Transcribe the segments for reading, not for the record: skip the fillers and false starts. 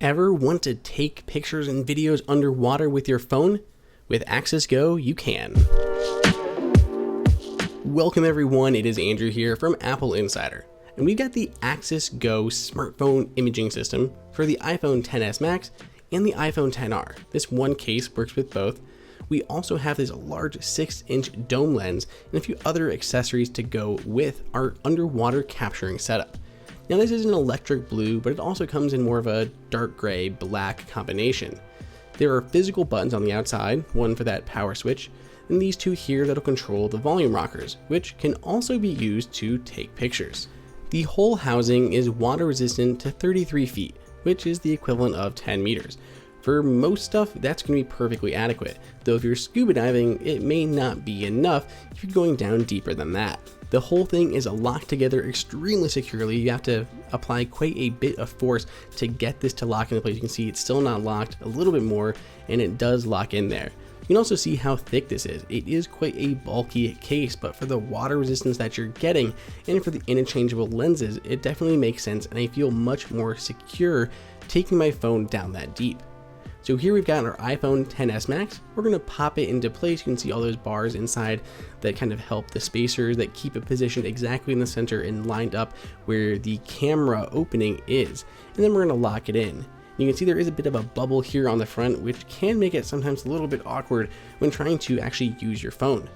Ever want to take pictures and videos underwater with your phone? With AxisGO, you can. Welcome everyone, it is Andrew here from AppleInsider, and we've got the AxisGO smartphone imaging system for the iPhone XS Max and the iPhone XR. This one case works with both. We also have this large 6-inch dome lens and a few other accessories to go with our underwater capturing setup. Now this is an electric blue, but it also comes in more of a dark gray black combination. There are physical buttons on the outside, one for that power switch, and these two here that'll control the volume rockers, which can also be used to take pictures. The whole housing is water resistant to 33 feet, which is the equivalent of 10 meters. For most stuff, that's going to be perfectly adequate, though if you're scuba diving, it may not be enough if you're going down deeper than that. The whole thing is locked together extremely securely. You have to apply quite a bit of force to get this to lock into place. You can see it's still not locked, a little bit more, and it does lock in there. You can also see how thick this is. It is quite a bulky case, but for the water resistance that you're getting and for the interchangeable lenses, it definitely makes sense, and I feel much more secure taking my phone down that deep. So here we've got our iPhone XS Max. We're going to pop it into place. You can see all those bars inside that kind of help the spacers that keep it positioned exactly in the center and lined up where the camera opening is. And then we're going to lock it in. You can see there is a bit of a bubble here on the front, which can make it sometimes a little bit awkward when trying to actually use your phone.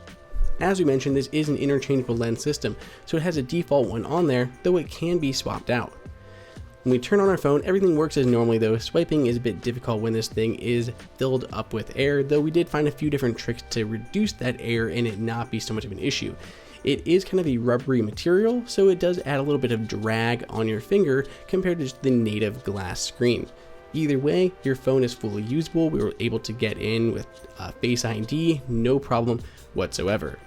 As we mentioned, this is an interchangeable lens system, so it has a default one on there, though it can be swapped out. When we turn on our phone, everything works as normally, though swiping is a bit difficult when this thing is filled up with air, though we did find a few different tricks to reduce that air and it not be so much of an issue. It is kind of a rubbery material, so it does add a little bit of drag on your finger compared to just the native glass screen. Either way, your phone is fully usable. We were able to get in with Face ID, no problem whatsoever.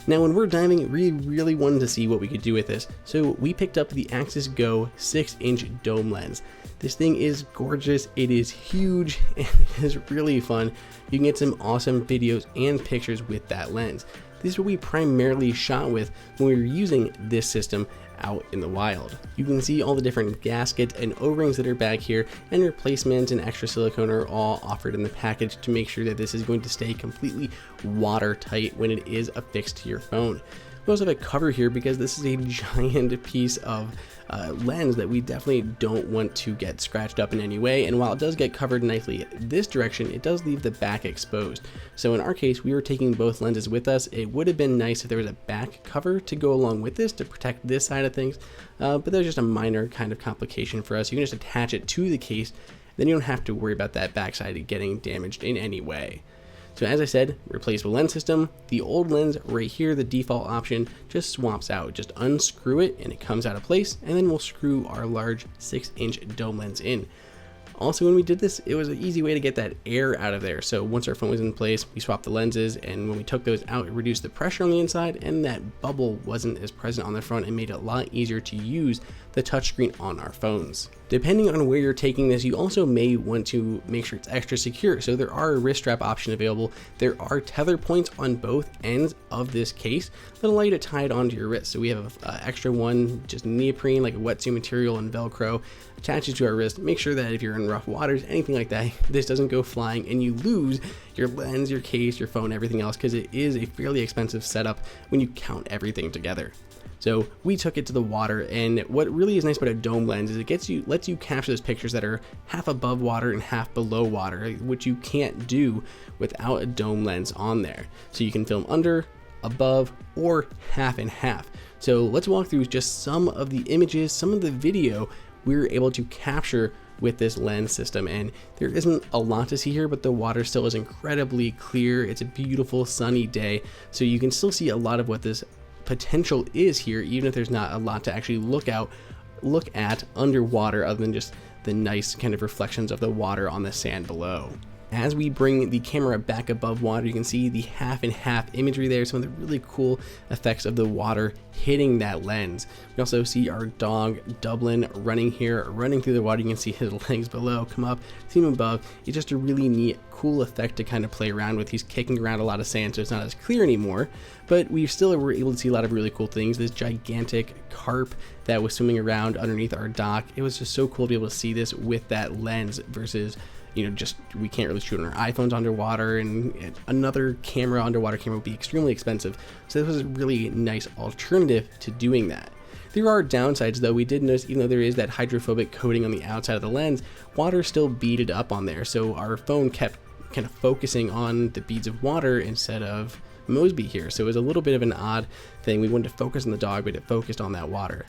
Now when we're diving, we really wanted to see what we could do with this, so we picked up the AxisGO 6-inch dome lens. This thing is gorgeous, it is huge, and it is really fun. You can get some awesome videos and pictures with that lens. This is what we primarily shot with when we were using this system out in the wild. You can see all the different gaskets and O-rings that are back here, and replacements and extra silicone are all offered in the package to make sure that this is going to stay completely watertight when it is affixed to your phone. We also have a cover here because this is a giant piece of lens that we definitely don't want to get scratched up in any way, and while it does get covered nicely this direction, it does leave the back exposed. So in our case, we were taking both lenses with us. It would have been nice if there was a back cover to go along with this to protect this side of things, but there's just a minor kind of complication for us. You can just attach it to the case, then you don't have to worry about that backside getting damaged in any way. So as I said, replaceable lens system. The old lens right here, the default option, just swaps out. Just unscrew it and it comes out of place, and then we'll screw our large 6-inch dome lens in. Also, when we did this, it was an easy way to get that air out of there. So once our phone was in place, we swapped the lenses, and when we took those out, it reduced the pressure on the inside, and that bubble wasn't as present on the front and made it a lot easier to use the touchscreen on our phones. Depending on where you're taking this, you also may want to make sure it's extra secure. So there are a wrist strap option available. There are tether points on both ends of this case that allow you to tie it onto your wrist. So we have an extra one, just neoprene, like a wetsuit material and Velcro, attaches to our wrist. Make sure that if you're in rough waters, anything like that, this doesn't go flying and you lose your lens, your case, your phone, everything else, because it is a fairly expensive setup when you count everything together. So we took it to the water, and what really is nice about a dome lens is it lets you capture those pictures that are half above water and half below water, which you can't do without a dome lens on there. So you can film under, above, or half and half. So let's walk through just some of the images, some of the video we were able to capture with this lens system, and there isn't a lot to see here, but the water still is incredibly clear. It's a beautiful sunny day, so you can still see a lot of what this potential is here, even if there's not a lot to actually look at underwater other than just the nice kind of reflections of the water on the sand below. as we bring the camera back above water, you can see the half and half imagery there, some of the really cool effects of the water hitting that lens. We also see our dog Dublin running here, running through the water. You can see his legs below come up, see him above. It's just a really neat, cool effect to kind of play around with. He's kicking around a lot of sand, so it's not as clear anymore, but we still were able to see a lot of really cool things. This gigantic carp that was swimming around underneath our dock. It was just so cool to be able to see this with that lens versus, you know, just we can't really shoot on our iPhones underwater, and another camera, underwater camera, would be extremely expensive. So this was a really nice alternative to doing that. There are downsides though. We did notice, even though there is that hydrophobic coating on the outside of the lens, water still beaded up on there. So our phone kept kind of focusing on the beads of water instead of Mosby here. So it was a little bit of an odd thing. We wanted to focus on the dog, but it focused on that water.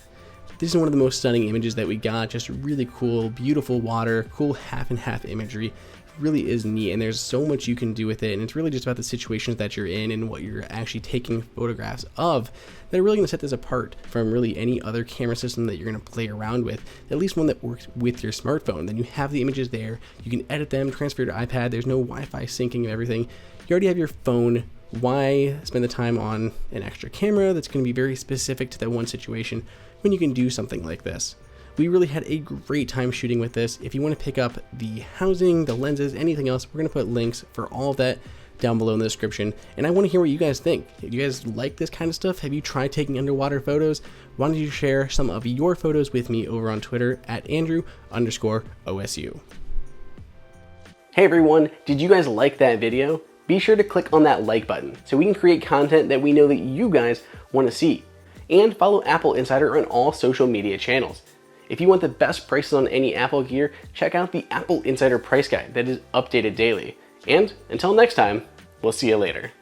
This is one of the most stunning images that we got. Just really cool, beautiful water, cool half and half imagery. It really is neat, and there's so much you can do with it, and it's really just about the situations that you're in and what you're actually taking photographs of that are really going to set this apart from really any other camera system that you're going to play around with, at least one that works with your smartphone. Then you have the images there, you can edit them, transfer to iPad, there's no Wi-Fi syncing of everything. You already have your phone. Why spend the time on an extra camera that's going to be very specific to that one situation when you can do something like this? We really had a great time shooting with this. If you want to pick up the housing, the lenses, anything else, we're going to put links for all of that down below in the description. And I want to hear what you guys think. If you guys like this kind of stuff, have you tried taking underwater photos? Why don't you share some of your photos with me over on Twitter at Andrew_OSU. Hey everyone, did you guys like that video? Be sure to click on that like button so we can create content that we know that you guys want to see. And follow AppleInsider on all social media channels. If you want the best prices on any Apple gear, check out the AppleInsider price guide that is updated daily. And until next time, we'll see you later.